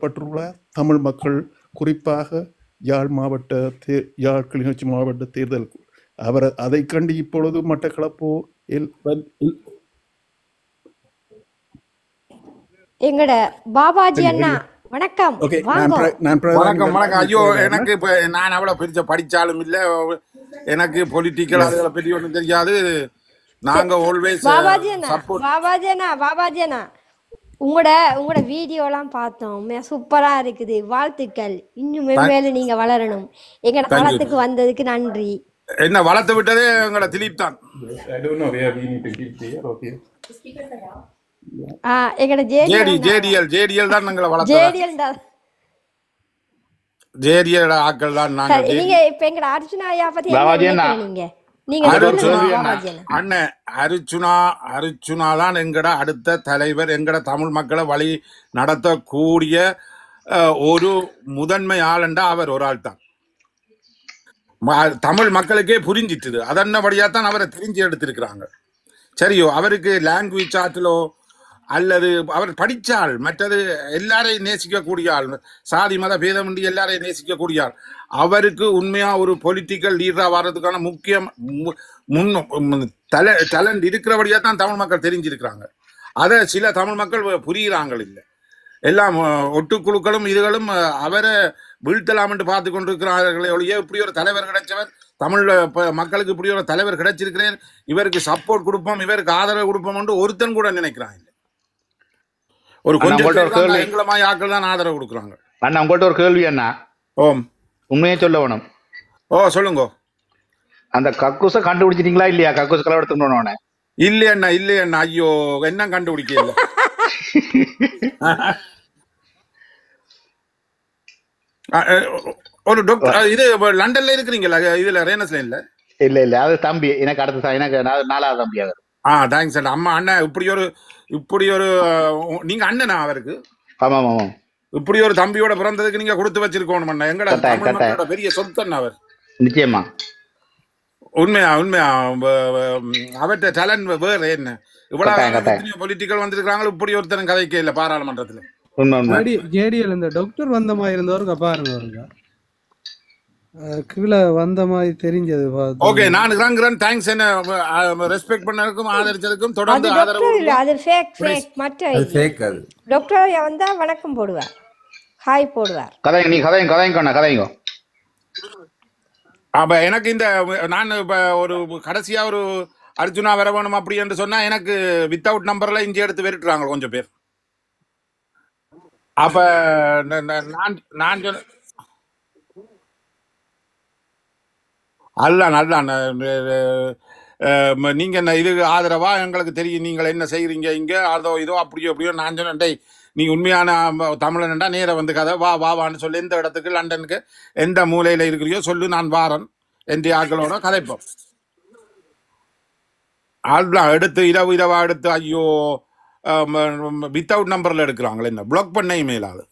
பட்டுள்ள தமிழ் மக்கள் குறிப்பாக யாழ் கிளிநொச்சி மாவட்ட தேர்தல் அவர் அதை கண்டு இப்பொழுது மட்டக்களப்போ எங்கட பாபாஜி அண்ணா வணக்கம். வணக்கம் வணக்கம். ஐயோ எனக்கு இப்ப நான் அவ்வளவு பெரிய படிச்சாலும் இல்ல, எனக்கு பொலிட்டிக்கல் அதுகளை பற்றி ஒன்றும் தெரியாது. நாங்க ஆல்வேஸ் பாபாஜி அண்ணா உங்களோட வீடியோலாம் பார்த்தோம், சூப்பரா இருக்குது. வாழ்த்துக்கள், இன்னும் மேல நீங்க வளரணும். எங்கட வளத்துக்கு வந்ததுக்கு நன்றி. என்ன வளர்த்து விட்டதே எங்களோட திலீப் தான். ஜேடிஎல் தான் எங்களை வளர்த்தோம். ஜேடிஎல் ஆக்கள் தான் நாங்க. நீங்க இப்ப எங்கட அர்ஜுனா ஐயா பத்தி நீங்க அர்ச்சுனா தான் எங்கட அடுத்த தலைவர். எங்கட தமிழ் மக்களை வழி நடத்தக்கூடிய ஒரு முதன்மை ஆளுண்டா அவர் ஒரு ஆள் தான். தமிழ் மக்களுக்கே புரிஞ்சிட்டுது. அதன்னபடியா தான் அவரை தெரிஞ்சு எடுத்திருக்கிறாங்க. சரியோ, அவருக்கு லாங்குவேஜ் ஆற்றலோ அல்லது அவர் படித்தாள், மற்றது எல்லாரையும் நேசிக்கக்கூடிய ஆள், சாதி மத பேதமின்றி எல்லாரையும் நேசிக்கக்கூடிய ஆள். அவருக்கு உண்மையா ஒரு பொலிட்டிக்கல் லீடரா வர்றதுக்கான முக்கியம் டேலண்ட் இருக்கிறபடியா தான் தமிழ் மக்கள் தெரிஞ்சிருக்கிறாங்க. அதை சில தமிழ் மக்கள் புரிகிறாங்க இல்லை. எல்லாம் ஒட்டுக்குழுக்களும் இதுகளும் அவரை வீழ்த்தலாம் என்று பார்த்து கொண்டிருக்கிறார்களே ஒழிய, இப்படி ஒரு தலைவர் கிடைச்சவர், தமிழ் மக்களுக்கு இப்படி ஒரு தலைவர் கிடைச்சிருக்கிறேன், இவருக்கு சப்போர்ட் கொடுப்போம், இவருக்கு ஆதரவு கொடுப்போம் என்று ஒருத்தன் கூட நினைக்கிறாங்க. ஒரு கொஞ்சம் எங்களமாய் ஆக்கள் தான் ஆதரவு கொடுக்குறாங்க. அண்ணா உங்கள்கிட்ட ஒரு கேள்வி அண்ணா. ஓம், உண்மையே சொல்ல வேணும். ஓ சொல்லுங்க. அந்த கக்கூசை கண்டுபிடிச்சிட்டீங்களா இல்லையா? கக்கூஸ் கலவை எடுத்துக்கணும். இல்லையண்ணா இல்லையண்ணா, ஐயோ என்ன கண்டுபிடிக்க இல்லை. ஒரு டாக்டர் இது லண்டன்ல இருக்கிறீங்களா? இதுல ரேனஸ்ல இல்ல இல்ல இல்ல, அது தம்பி எனக்கு அடுத்த எனக்கு 4வது தம்பி அவர். தேங்க்ஸ் அண்ணா. அண்ணா இப்படி ஒரு நீங்க அண்ணனா அவருக்கு? ஆமா ஆமா. இப்படி ஒரு தம்பியோட பிறந்ததுக்கு நீங்க கொடுத்து வச்சிருக்கணும் அண்ணா. எங்கட பெரிய சொத்தண்ணா அவர். நிச்சயமா உண்மையா அவர்கிட்ட டேலண்ட் வேற என்ன. இவ்வளவு பொலிட்டிக்கல் வந்திருக்காங்க, இப்படி ஒருத்தரும் கதைக்கே இல்ல பாராளுமன்றத்துல. ஜேடிஎல் இந்த டாக்டர் வந்த மாதிரி இருந்தவருக்கு பாருங்க கீழே வந்த மாதிரி தெரிஞ்சது. ஓகே, நான் இருக்கிறேன். தேங்க்ஸ். என்ன ரெஸ்பெக்ட் பண்ணதுக்கும் ஆதரிச்சதுக்கும் தொடர்ந்து ஆதரவு. அது ஃபேக் மற்ற டாக்டர் வந்தா வணக்கம் போடுவார், ஹாய் போடுவார். கதைங்க. அப்ப எனக்கு இந்த நான் இப்ப ஒரு கடைசியா ஒரு அர்ஜுனா வர வேணும் அப்படி என்று சொன்னா எனக்கு வித்தவுட் நம்பர்ல இஞ்சி எடுத்து வெறுட்டுறாங்க கொஞ்சம் பேர். அப்ப நான் அல்லான் நீங்க என்ன இது ஆதரவா எங்களுக்கு தெரியும், நீங்கள் என்ன செய்யறீங்க இங்க அதோ இதோ அப்படியோ நான் சொன்னேன், நீ உண்மையான தமிழன்டா நேர வந்து கதை வான்னு சொல்லி எந்த இடத்துக்கு லண்டனுக்கு எந்த மூலையில இருக்கிறியோ சொல்லு, நான் வாரன் என்ற ஆக்களோட கதைப்போம். அதுதான் எடுத்து இரவா எடுத்து ஐயோ வித்தவுட் நம்பர்ல எடுக்கிறாங்களே, என்ன பிளாக் பண்ண இமெயிலாது.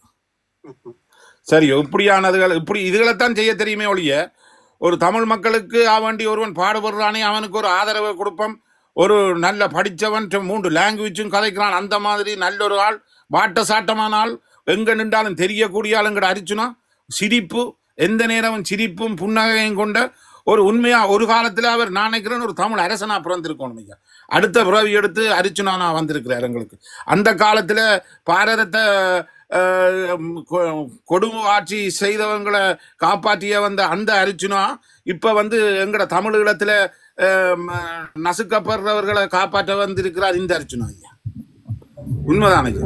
சரியோ, இப்படியானதுகள் இப்படி இதுகளைத்தான் செய்ய தெரியுமே ஒழிய, ஒரு தமிழ் மக்களுக்கு அவண்டி ஒருவன் பாடுபடுறானே அவனுக்கு ஒரு ஆதரவை கொடுப்போம். ஒரு நல்ல படித்தவன் 3 லாங்குவேஜும் கதைக்கிறான், அந்த மாதிரி நல்ல ஒரு ஆள், வாட்ட சாட்டமான ஆள், எங்க நின்றாலும் தெரியக்கூடிய ஆளுங்கிற அர்ச்சுனா. சிரிப்பு, எந்த நேரமும் சிரிப்பும் புன்னகையும் கொண்ட ஒரு உண்மையா ஒரு காலத்துல அவர் நான் நினைக்கிறேன் ஒரு தமிழ் அரசனா பிறந்திருக்கணும் ஐயா. அடுத்த பிறவி எடுத்து அர்ச்சுனா வந்திருக்கிறார் எங்களுக்கு. அந்த காலத்துல பாரதத்தை கொடுமை ஆட்சி செய்தவங்களை காப்பாற்றிய வந்த அந்த அர்ச்சுனா இப்ப எங்கட தமிழீழத்துல நசுக்கப்படுறவர்களை காப்பாற்ற வந்திருக்கிறார் இந்த அர்ச்சுனா ஐயா. உண்மைதான் ஐயா.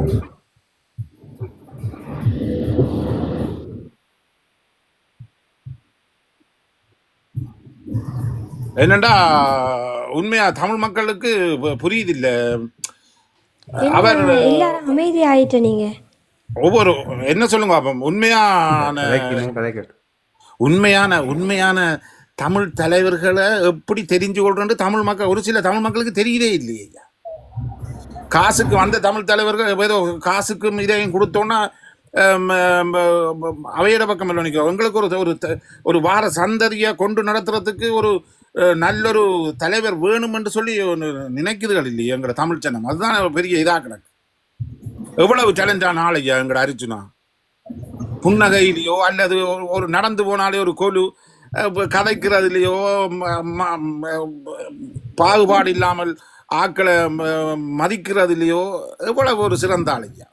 என்னண்டா உண்மையா தமிழ் மக்களுக்கு புரியுது இல்ல. அவர் அமைதி ஆயிட்ட நீங்க ஒவ்வொரு என்ன சொல்லுங்க உண்மையான தமிழ் தலைவர்களை எப்படி தெரிஞ்சு கொள்றது தமிழ் மக்கள் ஒரு சில தமிழ் மக்களுக்கு தெரியவே இல்லையா. காசுக்கு வந்த தமிழ் தலைவர்கள் ஏதோ காசுக்கும் இதையும் கொடுத்தோன்னா அவையிட பக்கம் இல்லை நினைக்கிறோம். எங்களுக்கு ஒரு வார சந்ததியை கொண்டு நடத்துறதுக்கு ஒரு நல்லொரு தலைவர் வேணும் என்று சொல்லி நினைக்குதுகள் இல்லையா எங்கட தமிழ் சனம். அதுதான் பெரிய இதா கிடக்கு. எவ்வளவு சேலஞ்சான ஆள் ஐயா எங்கட அர்ச்சுனா. புன்னகையிலையோ அல்லது ஒரு நடந்து போனாலே ஒரு கொலு கதைக்கிறதுலையோ பாகுபாடு இல்லாமல் ஆக்களை மதிக்கிறதுலையோ எவ்வளவு ஒரு சிறந்த ஆள் ஐயா.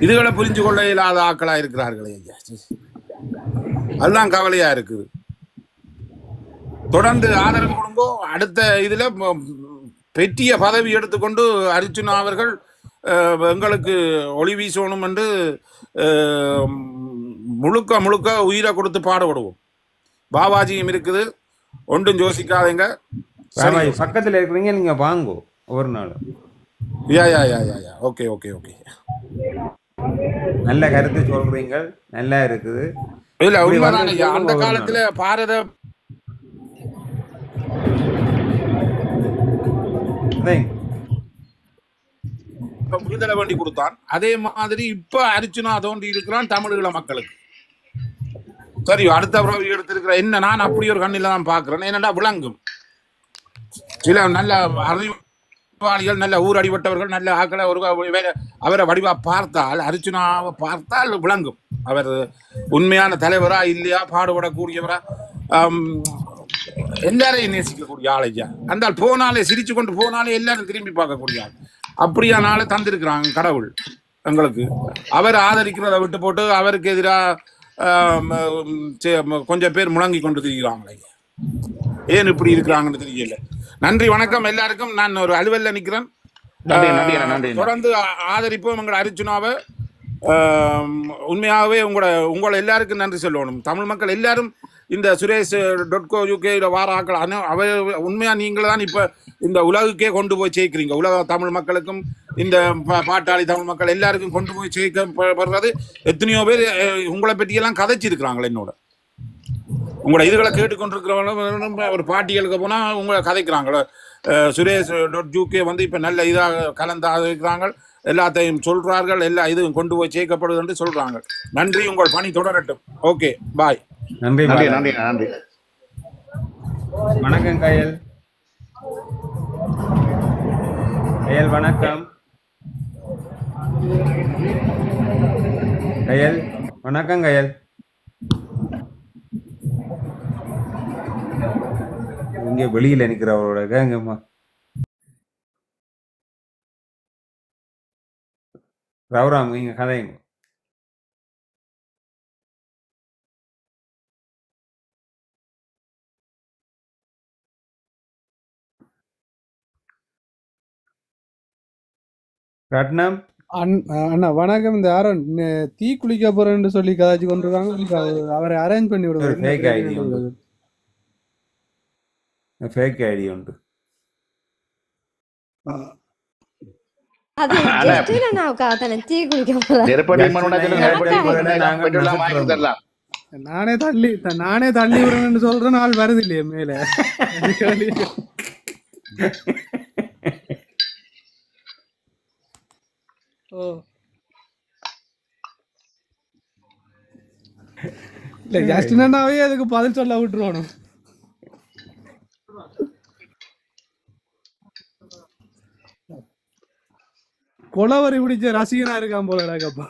இதுகளை புரிஞ்சு கொள்ள இயலாத ஆக்களா இருக்கிறார்களே ஐயா. அதுதான் கவலையா இருக்குது. தொடர்ந்து ஆதரவு கொடுங்கோ. அடுத்த இதுல பெரிய பதவி எடுத்துக்கொண்டு அர்ச்சுனா அவர்கள் எங்களுக்கு ஒளி வீசணும் என்று முழுக்க முழுக்க உயிரை கொடுத்து பாடுபடுவோம். பாபாஜியும் இருக்குது, ஒன்றும் யோசிக்காதீங்க. பக்கத்துல இருக்கிறீங்க, நீங்க வாங்கோ ஒரு நாள். Okay okay okay. நல்ல கருத்து சொல்றீங்க, நல்லா இருக்குது. இல்ல உண்மைதான் ஐயா. அந்த காலத்துல பாரத விடுதலை வேண்டி கொடுத்தான். அதே மாதிரி இப்ப அர்ச்சுனா தோண்டி இருக்கிறான் தமிழீழ மக்களுக்கு. சரி, அடுத்த பிறகு எடுத்திருக்கிற என்ன நான் அப்படி ஒரு கண்ணில தான் பாக்குறேன். என்னடா விளங்கும் சில நல்ல அறிவாளிகள், நல்ல ஊர் அடிபட்டவர்கள், நல்ல ஆக்களை ஒரு அவரை வடிவா பார்த்தால், அர்ச்சுனாவை பார்த்தால் விளங்கும் அவர் உண்மையான தலைவரா இல்லையா, பாடுபடக்கூடியவரா, எல்லாரையும் நேசிக்கக்கூடிய ஆளையா. அந்த போனாலே சிரிச்சு கொண்டு போனாலே எல்லாரும் திரும்பி பார்க்கக்கூடிய ஆள். அப்படியா நாளை தந்திருக்கிறாங்க கடவுள் எங்களுக்கு. அவர் ஆதரிக்கிறத விட்டு போட்டு அவருக்கு எதிராக கொஞ்சம் பேர் முழங்கி கொண்டு திரிகிறாங்களே. ஏன் இப்படி இருக்கிறாங்கன்னு தெரியல. நன்றி, வணக்கம் எல்லாருக்கும். நான் ஒரு அலுவல்ல நிக்கிறேன். தொடர்ந்து ஆதரிப்போம் எங்களை அர்ச்சுனாவை. உண்மையாகவே உங்களை எல்லாருக்கும் நன்றி சொல்லணும். தமிழ் மக்கள் எல்லாரும் இந்த suresh.co.uk வார ஆக்கள் அவர் உண்மையா நீங்கள தான் இப்ப இந்த உலகுக்கே கொண்டு போய் சேர்க்கிறீங்க. உலக தமிழ் மக்களுக்கும் இந்த பாட்டாளி தமிழ் மக்கள் எல்லாருக்கும் கொண்டு போய் சேர்க்கப்படுறது. எத்தனையோ பேர் உங்களை பற்றியெல்லாம் கதைச்சிருக்கிறாங்களே. என்னோட உங்களோட இதுகளை கேட்டுக்கொண்டிருக்கிறவங்க ஒரு பாட்டிகளுக்கு போனா உங்களை கதைக்கிறாங்களோ. suresh.uk இப்ப நல்ல இதாக கலந்து இருக்கிறாங்க, எல்லாத்தையும் சொல்றார்கள், எல்லா இதுவும் கொண்டு போய் சேர்க்கப்படுது என்று சொல்றாங்க. நன்றி, உங்கள் பணி தொடரட்டும். ஓகே, பாய். நன்றி நன்றி நன்றி நன்றி. வணக்கம் கயல். கயல் வணக்கம். கயல் வணக்கம். கயல் இங்க வெளியில நிக்கிறவரோட கேங்கம்மா. ரவுராம் நீங்க கதைங்க. ரட்னம் அண்ணா வணக்கம். இந்த யாரும் தீ குளிக்க போறேன்னு சொல்லி கதாச்சு கொண்டிருக்காங்க. அவரை அரேஞ்ச் பண்ணி விடுவாங்க. ஃபேக் ஐடி உண்டு. ஃபேக் ஐடி உண்டு. அது ஜஸ்ட் நான் காதன தீ குளிக்க போறேன். நானே தள்ளி விடுறேன்னு சொல்ற நாள் வருது இல்லையே மேல. இல்ல ஜஸ்டினாவே அதுக்கு பதில் சொல்ல விட்டுருவானும். கொலவரி பிடிச்ச ரசிகனா இருக்கான் போல கப்பா.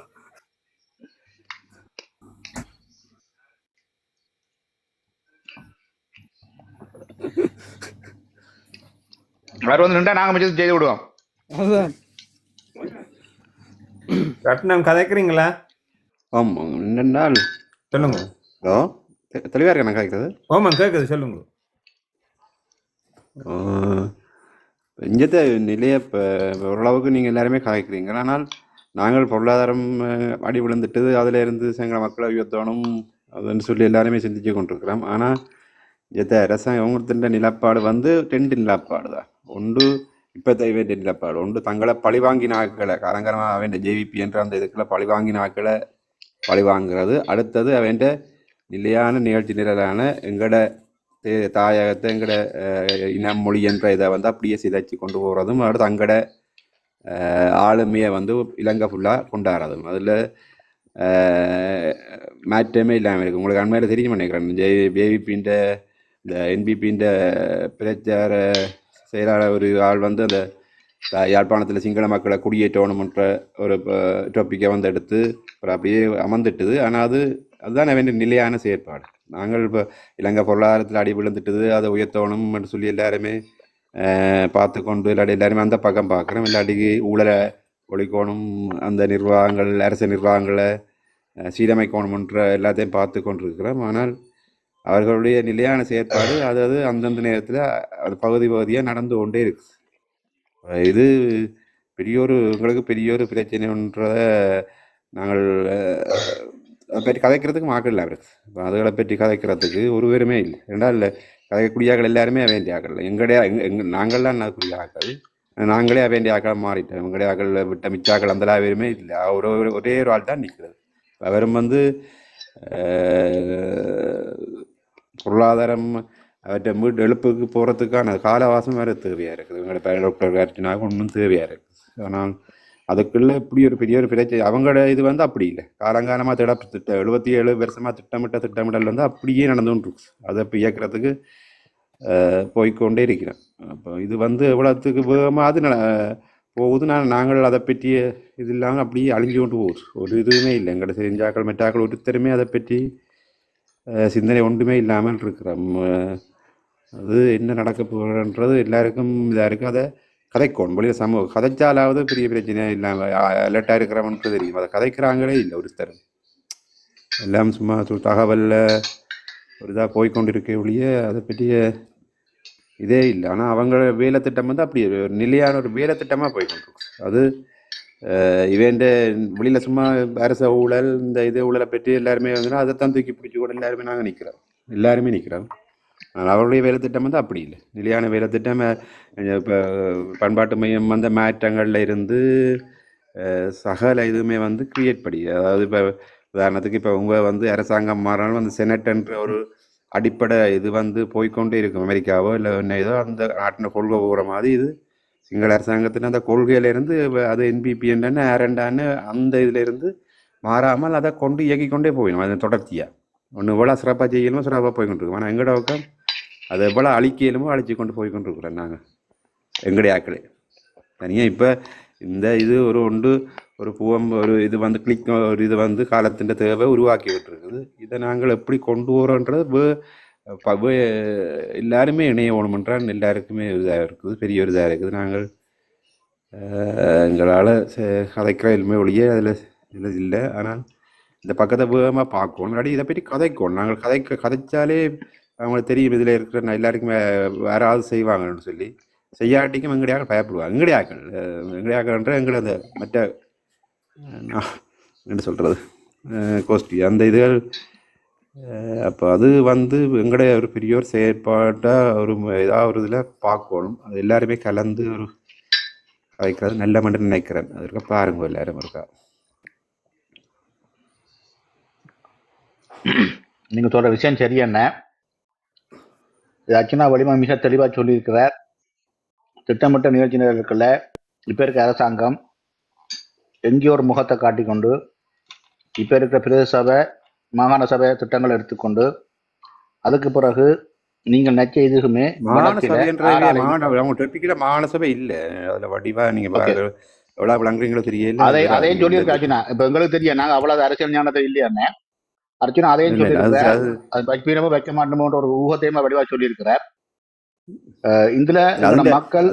நாங்க செய்து விடுவோம். அதுதான் ரட்னம் கதைக்கிறீங்களா? ஆமா, நாள் சொல்லுங்க. ஹலோ, தெளிவா இருக்கா நான் கதைக்கிறது? ஆமா கேட்குது, சொல்லுங்க. இங்கத்த நிலையை இப்போ ஓரளவுக்கு நீங்கள் எல்லாருமே கதைக்கிறீங்க. ஆனால் நாங்கள் பொருளாதாரம் அடி விழுந்துட்டு அதில் இருந்து எங்களை மக்களை உயர்த்தணும் அதுன்னு சொல்லி எல்லாருமே சிந்திச்சு கொண்டிருக்கிறோம். ஆனால் இங்கத்த அரசாங்கத்தின் நிலப்பாடு ரெண்டு நிலப்பாடு தான். ஒன்று இப்போ வேண்டிய நிலப்பாடு, ஒன்று தங்களை பழிவாங்கின ஆக்களை காலங்காலமாக அவன் ஜேவிபி என்ற அந்த இதுக்குள்ள பழிவாங்கின ஆக்களை பழிவாங்கிறது. அடுத்தது அவன் நிலையான நிகழ்ச்சி நிரலான எங்களோட தாயகத்தை எங்கட இனம் மொழி என்ற இதை அப்படியே சிதைச்சு கொண்டு போகிறதும், அடுத்து அங்கட ஆளுமையை இலங்கை ஃபுல்லாக கொண்டாடுறதும். அதில் மாற்றமே இல்லாமல் இருக்குது. உங்களுக்கு அண்மையில் தெரிஞ்சு நினைக்கிறேன், ஜேவிபின்ற இந்த என்பிபின்ற பிரச்சார செயலாளர் ஒரு ஆள் அந்த யாழ்ப்பாணத்தில் சிங்கள மக்களை குடியேற்றணும்ன்ற ஒரு டாப்பிக்கை வந்து எடுத்து அப்புறம் அப்படியே அமர்ந்துட்டுது. ஆனால் அதுதான் வேண்டிய நிலையான செயற்பாடு. நாங்கள் இப்போ இலங்கை பொருளாதாரத்தில் அடி விழுந்துட்டுது, அதை உயர்த்தணும்னு சொல்லி எல்லாருமே பார்த்து கொண்டு இல்லாட்டி எல்லாருமே அந்த பக்கம் பார்க்குறோம். இல்லாட்டிக்கு ஊழலை ஒழிக்கணும், அந்த நிர்வாகங்கள் அரசு நிர்வாகங்களை சீரமைக்கணும்ன்ற எல்லாத்தையும் பார்த்து கொண்டிருக்கிறோம். ஆனால் அவர்களுடைய நிலையான செயற்பாடு அதாவது அந்தந்த நேரத்தில் அது பகுதியாக நடந்து கொண்டே இருக்குது. இது எங்களுக்கு பெரிய ஒரு பிரச்சனைன்றதை நாங்கள் அதை பற்றி கதைக்கிறதுக்கு மாக்கள் இல்லை அவருக்கு. இப்போ அதுகளை பற்றி கதைக்கிறதுக்கு ஒரு பேருமே இல்லை. இல்லை கதைக்கூடியாக்கள் எல்லாருமே வேண்டிய ஆக்கள் நாங்கள்லாம் கூடிய ஆக்கள், நாங்களே வேண்டிய ஆக்களை மாறிட்டோம். எங்களுடைய ஆக்கள் விட்ட மிச்சாக்கள் அந்த பேருமே இல்லை. ஒரே ஒரு ஆள் தான் நிற்கிறது. அவரும் பொருளாதாரம் அவற்றை மீட்டு எழுப்புக்கு போகிறதுக்கான காலவாசம் வேறு தேவையாக இருக்குது. எங்களோட டாக்டர் அர்ச்சனாக ஒன்றும் தேவையாக இருக்குது. ஆனால் அதுக்குள்ளே இப்படி ஒரு பெரிய ஒரு பிரச்சனை அவங்களோட இது அப்படி இல்லை. காலங்காலமாக 77 வருஷமாக திட்டமிடல் அப்படியே நடந்துகிட்டு இருக்கு. அதை இப்போ இயக்கிறதுக்கு போய்கொண்டே இருக்கிறேன். அப்போ இது எவ்வளோத்துக்கு வேகமாக அது போகுது. நாங்கள் அதை பற்றிய இது இல்லாமல் அப்படியே அழிஞ்சு கொண்டு போகுது. ஒரு இதுவுமே இல்லை. எங்களோட செஞ்சாக்கள் மெட்டாக்கள் ஒருத்தருமே அதை பற்றி சிந்தனை ஒன்றுமே இல்லாமல் இருக்கிறோம். அது என்ன நடக்க போகிறன்றது எல்லாருக்கும் இதாக இருக்குது. அதை கதைக்கணும் வெளியில் சமூகம் கதைச்சாலாவது பெரிய பிரச்சனையாக இல்லாமல் அலர்ட்டாக இருக்கிறவன்ட்டு தெரியும். அதை கதைக்கிறாங்களே இல்லை ஒருத்தர். எல்லாம் சும்மா தகவலில் ஒரு இதாக போய்கொண்டிருக்க ஒழிய அதை பற்றிய இதே இல்லை. ஆனால் அவங்க வேலை திட்டம் அப்படி ஒரு நிலையான ஒரு வேலை திட்டமாக போய்கொண்டிருக்கும். அது இவன் வெளியில் சும்மா அரச ஊழல் இந்த ஊழலை பற்றி எல்லாருமே அதைத்தான் தூக்கி பிடிச்சி கூட எல்லாருமே நிற்கிறோம். ஆனால் அவருடைய வேலை திட்டம் அப்படி இல்லை. நிலையான வேலை திட்டம் இப்போ பண்பாட்டு மையம் மாற்றங்களில் இருந்து சகல இதுவுமே கிரியேட் பண்ணி, அதாவது இப்போ உதாரணத்துக்கு இப்போ உங்க அரசாங்கம் மாறினாலும் செனட்ன்ற ஒரு அடிப்படை இது போய்கொண்டே இருக்கும். அமெரிக்காவோ இல்லை என்ன ஏதோ அந்த நாட்டின கொள்கை போகிற மாதிரி இது சிங்கள அரசாங்கத்தின் அந்த கொள்கையிலேருந்து அது என்பிபி என்னன்னு ஆரண்டான்னு அந்த இதிலேருந்து மாறாமல் அதை கொண்டு இயக்கி கொண்டே போயிடும். அது தொடர்ச்சியாக ஒன்று எவ்வளோ சிறப்பாக செய்யணுமோ சிறப்பாக போய்கொண்டிருக்கோம். ஆனால் எங்களோட பக்கம் அதை எவ்வளோ அழிக்கலுமோ அழிச்சு கொண்டு போய்கொண்டிருக்கிறோம் நாங்கள் எங்களுடைய ஆக்களே தனியாக. இப்போ இந்த இது ஒரு பூவம் ஒரு இது கிளிக் ஒரு இது காலத்தின் தேவை உருவாக்கி விட்டுருக்குது. இதை நாங்கள் எப்படி கொண்டு வரோன்றது எல்லாருமே இணைய ஓணுமென்றால் எல்லாருக்குமே இதாக இருக்குது, பெரிய ஒரு இதாக இருக்குது. நாங்கள் எங்களால் கதைக்கிற எதுவுமே ஒழிய அதில் இல்லை. ஆனால் இந்த பக்கத்தை வேகமாக பார்க்கணும், முன்னாடி இதை பற்றி கதைக்கணும். நாங்கள் கதைச்சாலே அவங்களுக்கு தெரியும் இதில் இருக்கிற எல்லாருக்குமே யாராவது செய்வாங்கன்னு சொல்லி. செய்யாட்டிக்கும் எங்கடையாக்கள் பயப்படுவாங்க. எங்கடையாக்கள்ன்ற எங்களை அந்த மற்ற என்ன சொல்கிறது கோஷ்டி அந்த இதுகள். அப்போ அது எங்களுடைய ஒரு பெரிய ஒரு செயற்பாட்டாக ஏதாவது ஒரு இதில் பார்க்கணும். அது எல்லாருமே கலந்து ஒரு கதைக்கிறது நல்ல மட்டும் நினைக்கிறேன். அதற்கு பாருங்க எல்லாரும் இருக்கா. நீங்கள் சொல்கிற விஷயம் சரி என்ன, இது அர்ச்சனா வலிமா மிக தெளிவாக சொல்லியிருக்கிறார். திட்டமிட்ட நிகழ்ச்சி நிரல்களில் இப்போ இருக்க அரசாங்கம் எங்கேயோ ஒரு முகத்தை காட்டிக்கொண்டு இப்போ இருக்கிற பிரதேச சபை மாகாண சபை திட்டங்களை எடுத்துக்கொண்டு அதுக்கு பிறகு நீங்கள் நச்ச இதுக்குமே மாகாண சபை இல்லை. அதில் வடிவா நீங்கள் எவ்வளோ விளங்குறீங்களோ தெரியல. அதையும் சொல்லியிருக்காச்சுன்னா இப்போ எங்களுக்கு தெரியும். நாங்கள் அவ்வளோ அரசியல் ஞானத்தை இல்லையானே அர்ச்சனா அதையும் சொல்லியிருக்கிறார். அது வைப்பீனமோ வைக்க மாட்டோமோன்ற ஒரு ஊகத்தையும் வடிவா சொல்லியிருக்கிறார். இதுல மக்கள்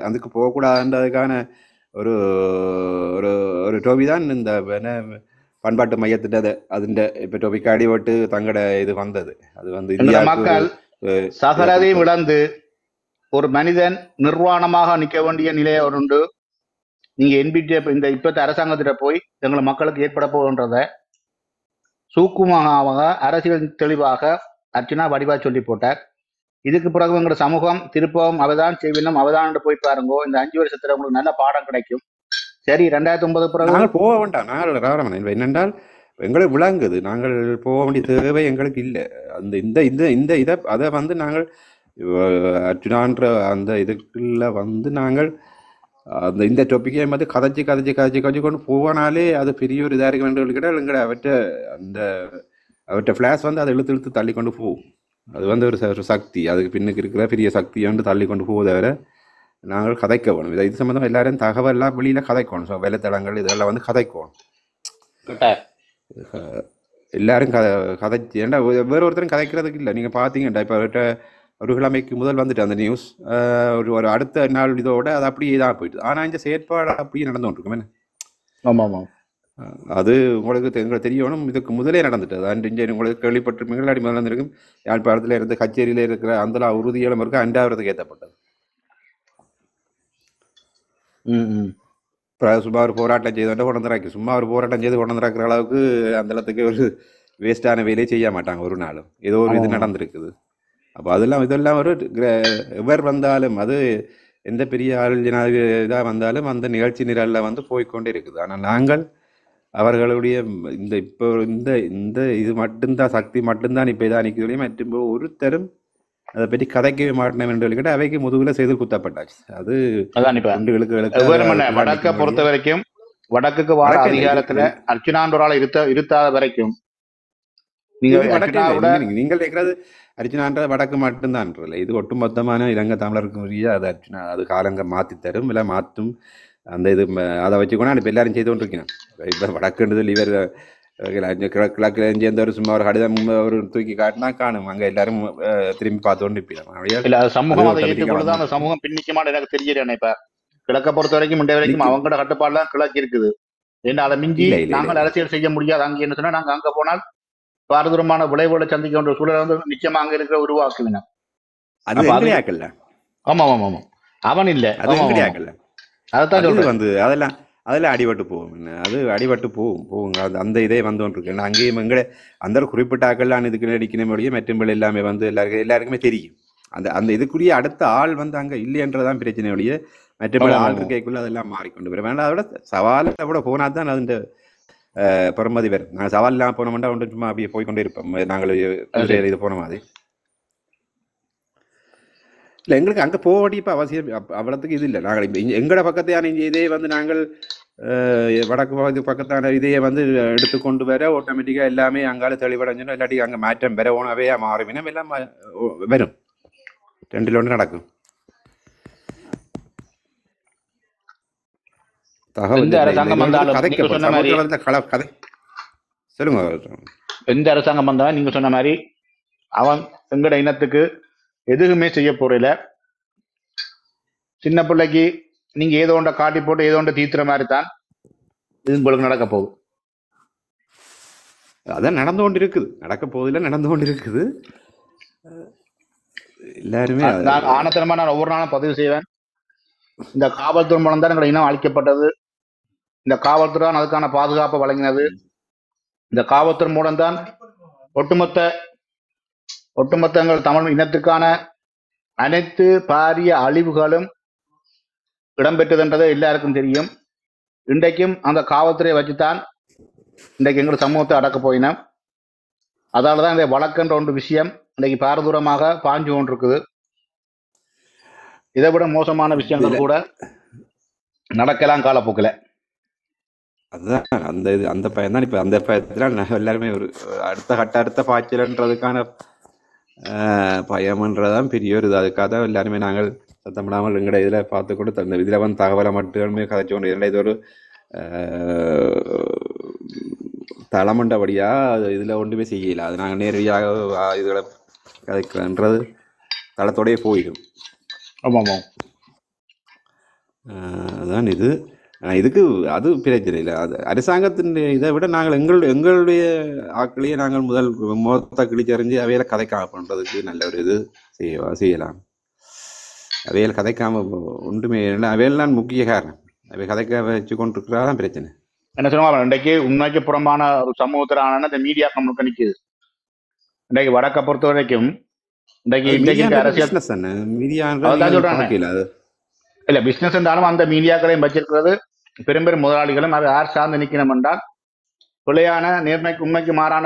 அதுக்கு போகக்கூடாதுன்றதுக்கான ஒரு ஒரு டோபி தான் இந்த பண்பாட்டு மையத்திட்ட அதுண்ட இப்ப டோபிக்கு அடிபட்டு தங்கட இது வந்தது. அது மக்கள் சகலதையும் இழந்து ஒரு மனிதன் நிர்வாணமாக நிற்க வேண்டிய நிலையை உண்டு. நீங்க என்பிடி இந்த இப்பத்த அரசாங்கத்திட்ட போய் எங்களை மக்களுக்கு ஏற்பட போகின்றத சூக்குமாக அரசியல் தெளிவாக அர்ச்சனா வடிவா சொல்லி போட்டார். இதுக்கு பிறகு எங்களோட சமூகம் திருப்பவும் அவதான் செய்வினும் அவதான் போய் பாருங்கோ. இந்த 5 வருஷத்துல உங்களுக்கு நல்ல பாடம் கிடைக்கும். சரி 2009 பிறகு நாங்கள் போக வேண்டாம். நாங்கள் என்னென்றால் எங்களுக்கு விளங்குது. நாங்கள் போக வேண்டிய தேவை எங்களுக்கு இல்லை. அந்த இந்த இந்த இந்த இதை அதை நாங்கள் அர்ச்சனான்ற அந்த இதுக்குள்ள நாங்கள் அந்த இந்த டொப்பிக்கே கதைச்சி கொண்டு போனாலே அது பெரிய ஒரு இதாக இருக்க வேண்டும் கேட்டால் எங்களை அவற்றை ஃப்ளாஷ் அதை இழுத்து தள்ளி கொண்டு போகும். அது ஒரு சக்தி, அதுக்கு பின்னுக்கு இருக்கிற பெரிய சக்தியை தள்ளி கொண்டு போவதை தவிர நாங்கள் கதைக்க வேணும். இது சம்மந்தம் எல்லாரும் தகவல்லாம் வெளியில் கதைக்கணும். ஸோ வேலைத்தளங்கள் இதெல்லாம் வந்து கதைக்கணும். எல்லாரும் கதைச்சி ஏன்டா வேற ஒருத்தரும் கதைக்கிறதுக்கு இல்லை. நீங்கள் பார்த்தீங்கடா இப்போ ஒரு கிழமைக்கு முதல் வந்துட்டு அந்த நியூஸ் ஒரு அடுத்த நாள் இதோட அது அப்படியே தான் போயிட்டு. ஆனால் இந்த செயற்பாடு அப்படியே நடந்து கொண்டிருக்கும். என்ன ஆமாம் ஆமாம், அது உங்களுக்கு எங்களுக்கு தெரியணும். இதுக்கு முதலே நடந்துட்டு அது இங்கே உங்களுக்கு கேள்விப்பட்டிருப்பீங்க. இல்லாடி முதல்ல இருந்திருக்கும். யாழ்ப்பாணத்தில் இருந்து கச்சேரியில் இருக்கிற அந்த உறுதியெல்லாம் இருக்கு 5ஆவதுக்கு ஏற்றப்பட்டது. சும்மா ஒரு போராட்டம் செய்து கொண்டு சும்மா ஒரு போராட்டம் செய்து கொண்டு அளவுக்கு அந்த இடத்துக்கு ஒரு வேஸ்டான வேலையை செய்ய மாட்டாங்க ஒரு நாளும். ஏதோ ஒரு இது நடந்திருக்குது. அப்போ இதெல்லாம் ஒரு எவர் வந்தாலும் அது எந்த பெரிய ஆள் இதாக வந்தாலும் அந்த நிகழ்ச்சி நிரலில் வந்து போய்கொண்டே இருக்குது. ஆனால் நாங்கள் அவர்களுடைய இப்போ இந்த இது மட்டும்தான் சக்தி மட்டும்தான் இப்போ இதாக நிற்கிறதையும் மற்றும் ஒருத்தரும் அதை பற்றி கதைக்கவே மாட்டேன் என்று சொல்லிக்கிட்டு அவைக்கு முதுகுல செய்து குத்தப்பட்டாச்சு. அது வடக்கை பொறுத்த வரைக்கும் வடக்குக்கு வார அதிகாரத்துல அர்ச்சனாண்டோரால இருத்தாத வரைக்கும் நீங்கள் கேட்கறது அர்ச்சனான்ற வடக்கு மட்டும்தான். இது ஒட்டுமொத்தமான இலங்கை தமிழருக்கு அது அர்ச்சனா அது காலங்க மாற்றி தரும் இல்லை மாற்றும் அந்த இது அதை வச்சுக்கோனா இப்போ எல்லாரும் செய்து கொண்டிருக்கேன். இப்போ வடக்குன்றது இவர் கிழக்குல சேர்ந்த ஒரு சும்மா ஒரு கடிதம் ஒரு தூக்கி காட்டினா காணும். அங்கே எல்லாரும் திரும்பி பார்த்து கொண்டு இருப்பீங்க. சமூகம் அதை ஏற்றுக்கொண்டுதான் அந்த சமூகம் பின்னிக்குமான்னு எனக்கு தெரியல. இப்ப கிழக்க பொறுத்த வரைக்கும் முண்டை வரைக்கும் அவங்களோட கட்டுப்பாடுலாம் கிழக்கு இருக்குது. ஏன்னா அதை மிஞ்சி நாங்கள் அரசியல் செய்ய முடியாது. அங்கே என்ன சொன்னா நாங்கள் அங்கே போனால் பாரதூரமான விளைவுகளை சந்திக்க வேண்டிய சூழலை வந்து நிச்சயமா அங்க இருக்கிற உருவாக்குவினா. ஆமா ஆமா ஆமா அவன் இல்ல அதைத்தான் சொல்றேன். வந்து அதெல்லாம் அடிபட்டு போகும். அது அடிபட்டு போகுங்க. அந்த இதே வந்து ஒன்று இருக்கு. அங்கேயும் எங்கட அந்த குறிப்பிட்ட ஆக்கள்லாம் இதுக்கு நடிக்கணும் முடியும். மற்றபடி எல்லாமே வந்து எல்லாருக்குமே தெரியும். அந்த இதுக்குரிய அடுத்த ஆள் வந்து அங்கே இல்லைன்றதான் பிரச்சனையுடைய. மற்றபடி ஆள் இருக்கைக்குள்ள அதெல்லாம் மாறிக்கொண்டு வரும். வேண்டாம் அதோட சவாலை கூட போனா தான் அது பெருமதி வரும். நாங்கள் சவால் இல்லாமல் போனோம்னா ஒன்று சும்மா அப்படியே போய்கொண்டே இருப்போம். நாங்கள் இது போன மாதிரி இல்லை. எங்களுக்கு அங்கே போக இப்போ அவசியம் அவ்வளோத்துக்கு இது இல்லை. நாங்கள் இப்போ எங்களோட பக்கத்தையான இதே வந்து நாங்கள் வடக்கு பகுதி பக்கத்தான இதையே வந்து எடுத்துக்கொண்டு வர ஆட்டோமேட்டிக்காக எல்லாமே அங்கால தெளிவடைஞ்சோம். இல்லாட்டி அங்கே மாற்றம் பெற உணவே மாறுவினம் எல்லாம் வரும். 2ல் 1 நடக்கும். எந்த அரசாங்கம் வந்தாலும் நீங்க சொன்ன மாதிரி அவன் எங்கட இனத்துக்கு எதுவுமே செய்ய போறல. சின்ன பிள்ளைக்கு நீங்க ஏதோ ஒன்றை காட்டி போட்டு ஏதோ ஒன்றை தீத்துற மாதிரி தான் இது உங்களுக்கு நடக்க போகுது. அதான் நடந்து கொண்டு இருக்குது. நடக்க போகுதுல நடந்து கொண்டு இருக்குது. எல்லாருமே நான் ஆனத்தனமா நான் ஒவ்வொரு நாளும் பதிவு செய்வேன். இந்த காவல்துறை மூலம் தான் எங்களை இனம் அழிக்கப்பட்டது. இந்த காவல்துறை தான் அதுக்கான பாதுகாப்பை வழங்கினது. இந்த காவல்துறை மூலம் தான் ஒட்டுமொத்த எங்கள் தமிழ் இனத்துக்கான அனைத்து பாரிய அழிவுகளும் இடம்பெற்றதுன்றது எல்லாருக்கும் தெரியும். இன்றைக்கும் அந்த காவல்துறையை வச்சுத்தான் இன்றைக்கு எங்கள் சமூகத்தை அடக்க போயினோம். அதால தான் இந்த வழக்குன்ற ஒன்று விஷயம் இன்றைக்கு பாரதூரமாக பாஞ்சு கொண்டிருக்குது. இதை விட மோசமான விஷயங்கள் கூட நடக்கலாம் காலப்போக்கில். அதுதான் அந்த பையன் தான். இப்போ அந்த பயத்தில் எல்லாருமே ஒரு அடுத்த பாய்ச்சல்ன்றதுக்கான பயம்ன்றதான் பெரிய ஒரு இது. அதுக்காக தான் எல்லாருமே நாங்கள் சத்தமிடாமல் எங்கட இதில் பார்த்து கூட அந்த இதில் வந்து தகவலை மட்டுமே கதைச்சு கொண்டு இல்லை. இது ஒரு தளமண்டபடியாக இதில் ஒன்றுமே செய்யலை. அது நாங்கள் நேரடியாக இதுகளை கதைக்கிறன்றது தளத்தோடையே போயிடும். ஆமாம் அதுதான் இது. இதுக்கு அது பிரச்சனை இல்லை. அது அரசாங்கத்தின் இதை விட நாங்கள் எங்களுடைய ஆக்களையே நாங்கள் மொத்த கிழிச்சறிஞ்சு அவையில கதைக்காம பண்ணுறதுக்கு நல்ல ஒரு இது செய்யலாம். அவையில் கதைக்காம ஒன்றுமே அவையெல்லாம் முக்கிய காரணம். அவை கதைக்க வச்சு கொண்டிருக்கிறதான் பிரச்சனை. என்ன சொல்லுவாங்க, இன்றைக்கு உண்மைக்கு புறமான ஒரு சமூகத்திலான இந்த மீடியா நம்மளுக்கு நிற்குது. இன்றைக்கு வடக்கை பொறுத்த வரைக்கும் இன்றைக்கு அரசியல் இல்ல பிசினஸ் இருந்தாலும் அந்த மீடியாக்களையும் வச்சிருக்கிறது பெரும் முதலாளிகளும். அதை யார் சார்ந்து நிற்கணும் என்றால் பிள்ளையான நேர்மைக்கு உண்மைக்கு மாறான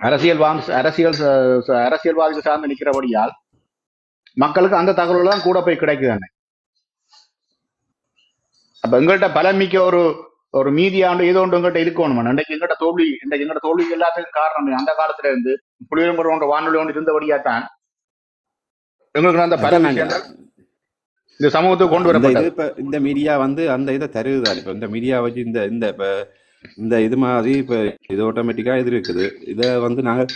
அரசியல்வாதிகள் சார்ந்து நிற்கிறபடியால் மக்களுக்கு அந்த தகவல்கள் தான் கூட போய் கிடைக்குதானே. அப்ப எங்கள்கிட்ட பலமிக்க ஒரு மீதியாண்டு ஏதோ ஒன்று எங்கள்கிட்ட இருக்கணும். இன்றைக்கு எங்கள்கிட்ட தோல்வி எல்லாத்துக்கும் காரணம் அந்த காலத்துல இருந்து புலிவெம்பர் ஒன்று வானொலி ஒன்று இருந்தபடியாத்தான் எங்களுக்கு அந்த பல விஷயங்கள் இந்த சமூகத்துக்கு கொண்டு அந்த இது வரப்பட்டது. இப்போ இந்த மீடியா வந்து அந்த இதை தருதுதான். இப்போ இந்த மீடியா வச்சு இந்த இந்த இப்போ இந்த இது மாதிரி இப்போ இது ஆட்டோமேட்டிக்காக இது இருக்குது. இதை வந்து நாங்கள்